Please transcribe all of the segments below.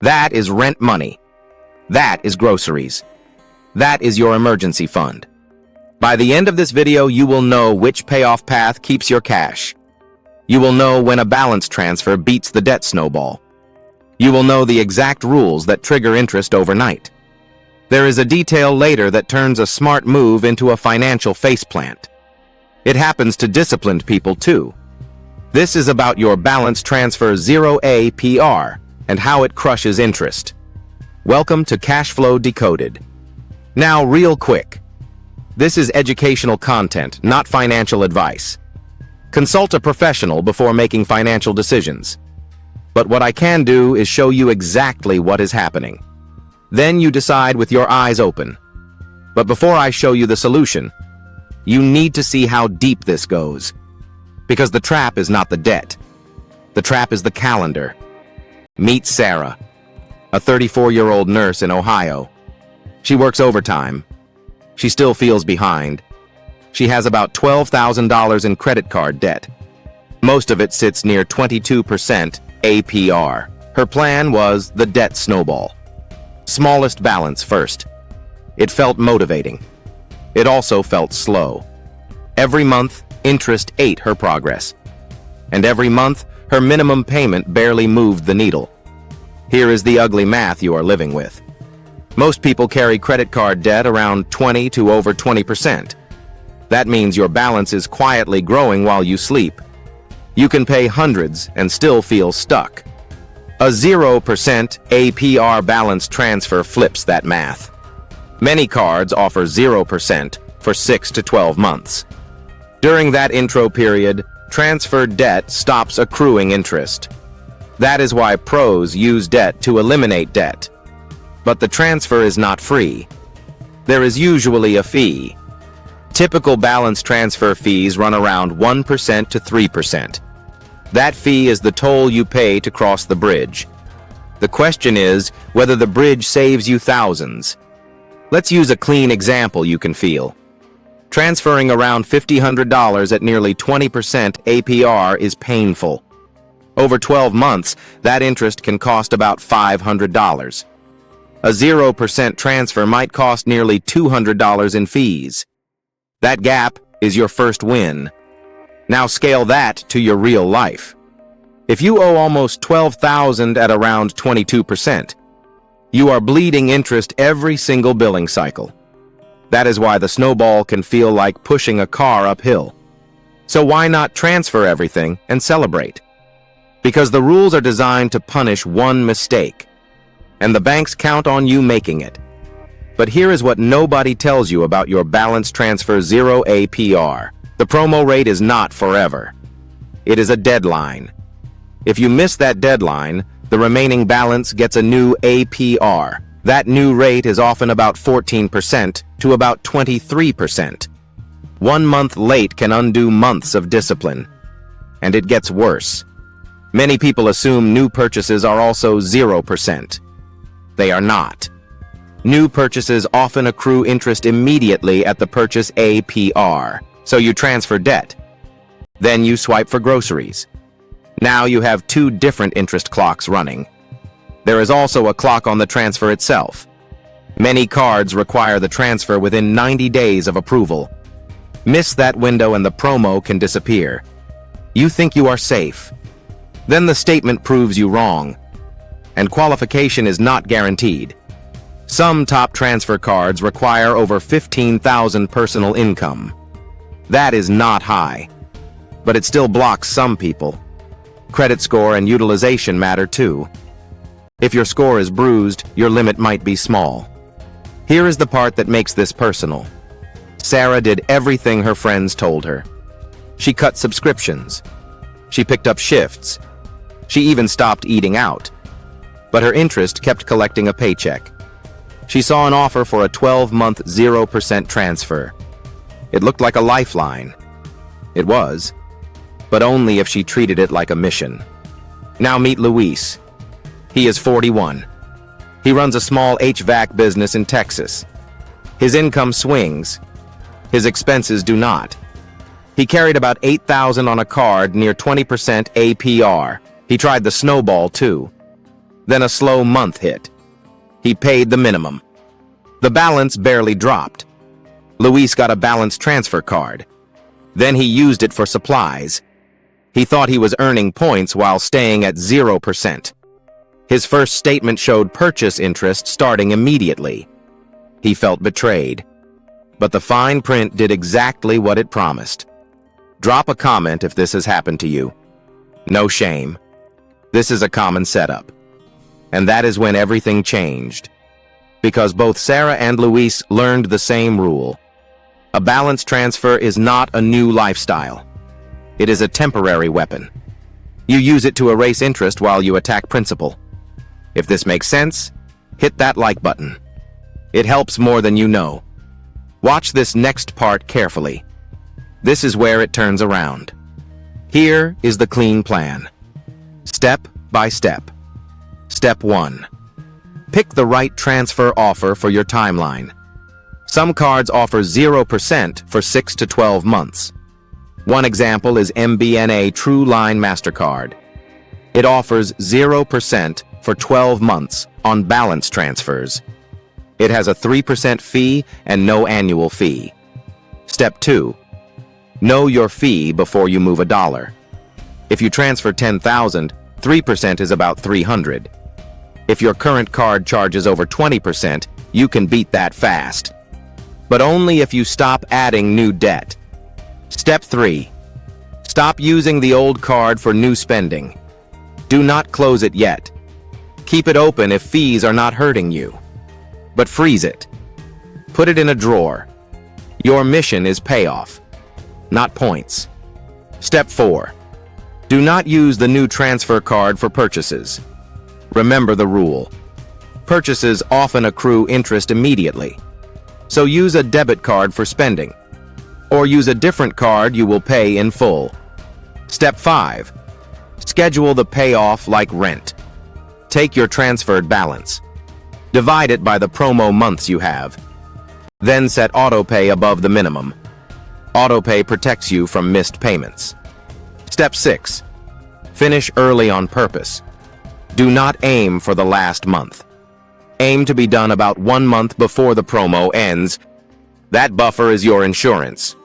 That is rent money. That is groceries. That is your emergency fund. By the end of this video, you will know which payoff path keeps your cash. You will know when a balance transfer beats the debt snowball. You will know the exact rules that trigger interest overnight. There is a detail later that turns a smart move into a financial faceplant. It happens to disciplined people too. This is about your balance transfer 0 APR and how it crushes interest. Welcome to Cash Flow Decoded. Now, real quick. This is educational content, not financial advice. Consult a professional before making financial decisions. But what I can do is show you exactly what is happening. Then you decide with your eyes open. But before I show you the solution, you need to see how deep this goes. Because the trap is not the debt. The trap is the calendar. Meet Sarah, a 34-year-old nurse in Ohio. She works overtime. She still feels behind. She has about $12,000 in credit card debt. Most of it sits near 22% APR. Her plan was the debt snowball. Smallest balance first. It felt motivating. It also felt slow. Every month, interest ate her progress. And every month, her minimum payment barely moved the needle. Here is the ugly math you are living with. Most people carry credit card debt around 20 to over 20%. That means your balance is quietly growing while you sleep. You can pay hundreds and still feel stuck. A 0% APR balance transfer flips that math. Many cards offer 0% for 6 to 12 months. During that intro period, transferred debt stops accruing interest. That is why pros use debt to eliminate debt. But the transfer is not free. There is usually a fee. Typical balance transfer fees run around 1% to 3%. That fee is the toll you pay to cross the bridge. The question is whether the bridge saves you thousands. Let's use a clean example you can feel. Transferring around $100 at nearly 20% APR is painful. Over 12 months, that interest can cost about $500. A 0% transfer might cost nearly $200 in fees. That gap is your first win. Now scale that to your real life. If you owe almost $12,000 at around 22%, you are bleeding interest every single billing cycle. That is why the snowball can feel like pushing a car uphill. So why not transfer everything and celebrate? Because the rules are designed to punish one mistake, and the banks count on you making it. But here is what nobody tells you about your balance transfer 0 APR. The promo rate is not forever. It is a deadline. If you miss that deadline, the remaining balance gets a new APR. That new rate is often about 14% to about 23%. 1 month late can undo months of discipline. And it gets worse. Many people assume new purchases are also 0%. They are not. New purchases often accrue interest immediately at the purchase APR. So you transfer debt. Then you swipe for groceries. Now you have two different interest clocks running. There is also a clock on the transfer itself. Many cards require the transfer within 90 days of approval. Miss that window and the promo can disappear. You think you are safe. Then the statement proves you wrong. And qualification is not guaranteed. Some top transfer cards require over $15,000 personal income. That is not high. But it still blocks some people. Credit score and utilization matter too. If your score is bruised, your limit might be small. Here is the part that makes this personal. Sarah did everything her friends told her. She cut subscriptions. She picked up shifts. She even stopped eating out. But her interest kept collecting a paycheck. She saw an offer for a 12-month 0% transfer. It looked like a lifeline. It was, but only if she treated it like a mission. Now meet Luis. He is 41. He runs a small HVAC business in Texas. His income swings. His expenses do not. He carried about $8,000 on a card near 20% APR. He tried the Snowball too. Then a slow month hit. He paid the minimum. The balance barely dropped. Luis got a balance transfer card. Then he used it for supplies. He thought he was earning points while staying at 0%. His first statement showed purchase interest starting immediately. He felt betrayed. But the fine print did exactly what it promised. Drop a comment if this has happened to you. No shame. This is a common setup. And that is when everything changed. Because both Sarah and Luis learned the same rule. A balance transfer is not a new lifestyle. It is a temporary weapon. You use it to erase interest while you attack principal. If this makes sense, hit that like button. It helps more than you know. Watch this next part carefully. This is where it turns around. Here is the clean plan. Step by step. Step 1. Pick the right transfer offer for your timeline. Some cards offer 0% for 6 to 12 months. One example is MBNA True Line MasterCard. It offers 0% for 12 months on balance transfers. It has a 3% fee and no annual fee. Step 2. Know your fee before you move a dollar. If you transfer $10,000, 3% is about $300. If your current card charges over 20%, you can beat that fast. But only if you stop adding new debt. Step 3. Stop using the old card for new spending. Do not close it yet. Keep it open if fees are not hurting you. But freeze it. Put it in a drawer. Your mission is payoff, not points. Step 4. Do not use the new transfer card for purchases. Remember the rule. Purchases often accrue interest immediately. So use a debit card for spending. Or use a different card you will pay in full. Step 5. Schedule the payoff like rent. Take your transferred balance. Divide it by the promo months you have. Then set autopay above the minimum. Autopay protects you from missed payments. Step 6. Finish early on purpose. Do not aim for the last month. Aim to be done about 1 month before the promo ends. That buffer is your insurance.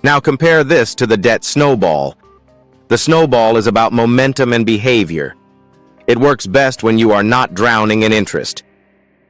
Now compare this to the debt snowball. The snowball is about momentum and behavior. It works best when you are not drowning in interest.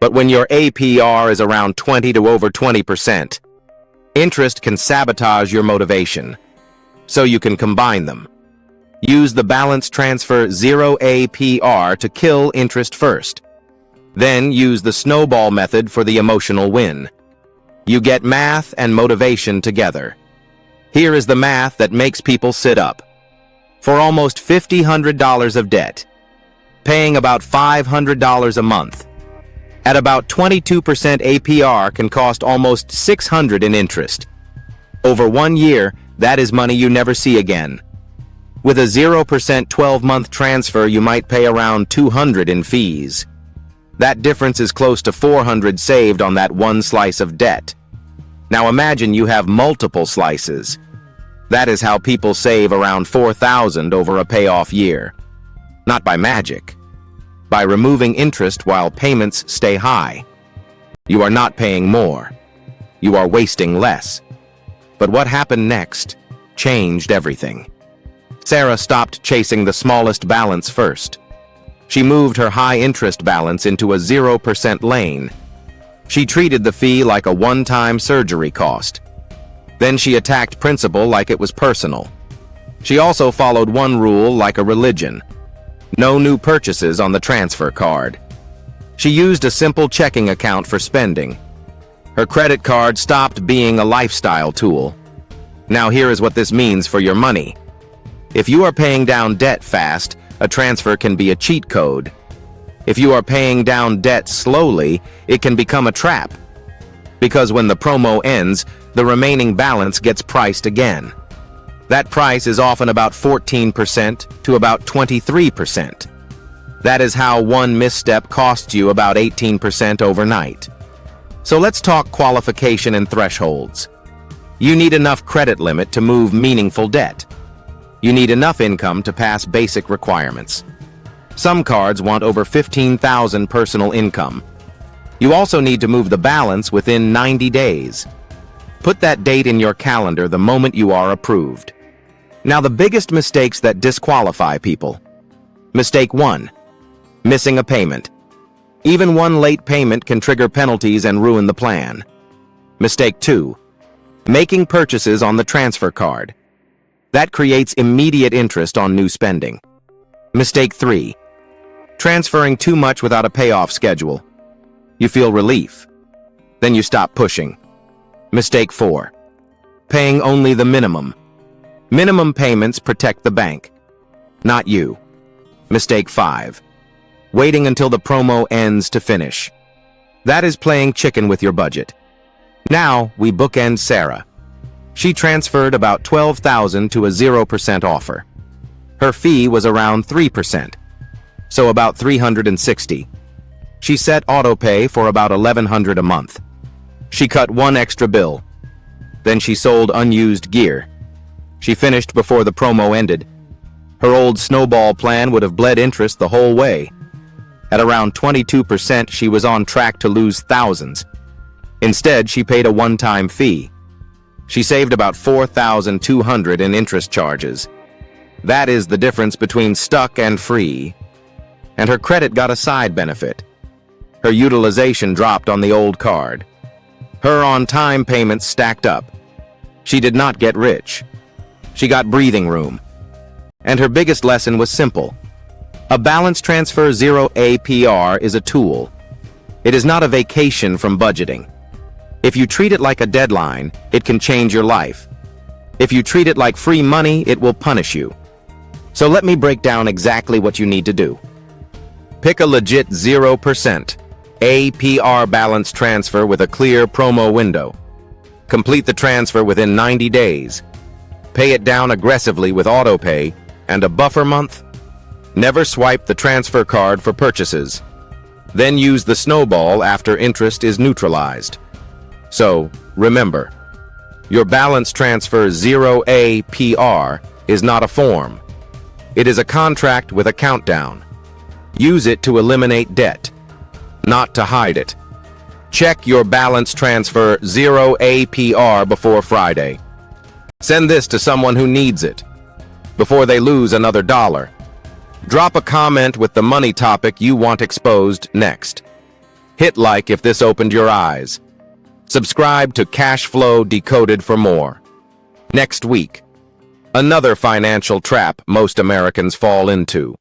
But when your APR is around 20 to over 20%, interest can sabotage your motivation. So you can combine them. Use the balance transfer 0 APR to kill interest first. Then use the snowball method for the emotional win. You get math and motivation together. Here is the math that makes people sit up. For almost $100 of debt, paying about $500 a month, at about 22% APR can cost almost $600 in interest. Over 1 year, that is money you never see again. With a 0% 12-month transfer, you might pay around $200 in fees. That difference is close to $400 saved on that one slice of debt. Now imagine you have multiple slices. That is how people save around $4,000 over a payoff year. Not by magic. By removing interest while payments stay high. You are not paying more. You are wasting less. But what happened next changed everything. Sarah stopped chasing the smallest balance first. She moved her high-interest balance into a 0% lane. She treated the fee like a one-time surgery cost. Then she attacked principal like it was personal. She also followed one rule like a religion. No new purchases on the transfer card. She used a simple checking account for spending. Her credit card stopped being a lifestyle tool. Now here is what this means for your money. If you are paying down debt fast, a transfer can be a cheat code. If you are paying down debt slowly, it can become a trap. Because when the promo ends, the remaining balance gets priced again. That price is often about 14% to about 23%. That is how one misstep costs you about 18% overnight. So let's talk qualification and thresholds. You need enough credit limit to move meaningful debt. You need enough income to pass basic requirements. Some cards want over 15,000 personal income. You also need to move the balance within 90 days. Put that date in your calendar the moment you are approved. Now, the biggest mistakes that disqualify people. Mistake 1. Missing a payment. Even one late payment can trigger penalties and ruin the plan. Mistake 2. Making purchases on the transfer card. That creates immediate interest on new spending. Mistake 3. Transferring too much without a payoff schedule. You feel relief. Then you stop pushing. Mistake 4. Paying only the minimum. Minimum payments protect the bank, not you. Mistake 5. Waiting until the promo ends to finish. That is playing chicken with your budget. Now, we bookend Sarah. She transferred about $12,000 to a 0% offer. Her fee was around 3%, so about $360. She set autopay for about $1,100 a month. She cut one extra bill. Then she sold unused gear. She finished before the promo ended. Her old Snowball plan would have bled interest the whole way. At around 22%, she was on track to lose thousands. Instead, she paid a one-time fee. She saved about $4,200 in interest charges. That is the difference between stuck and free. And her credit got a side benefit. Her utilization dropped on the old card. Her on-time payments stacked up. She did not get rich. She got breathing room. And her biggest lesson was simple. A balance transfer 0 APR is a tool. It is not a vacation from budgeting. If you treat it like a deadline, it can change your life. If you treat it like free money, it will punish you. So let me break down exactly what you need to do. Pick a legit 0% APR balance transfer with a clear promo window. Complete the transfer within 90 days. Pay it down aggressively with autopay and a buffer month. Never swipe the transfer card for purchases. Then use the Snowball after interest is neutralized. So, remember, your balance transfer 0 APR is not a form. It is a contract with a countdown. Use it to eliminate debt, not to hide it. Check your balance transfer 0 APR before Friday. Send this to someone who needs it, before they lose another dollar. Drop a comment with the money topic you want exposed next. Hit like if this opened your eyes. Subscribe to Cash Flow Decoded for more. Next week, another financial trap most Americans fall into.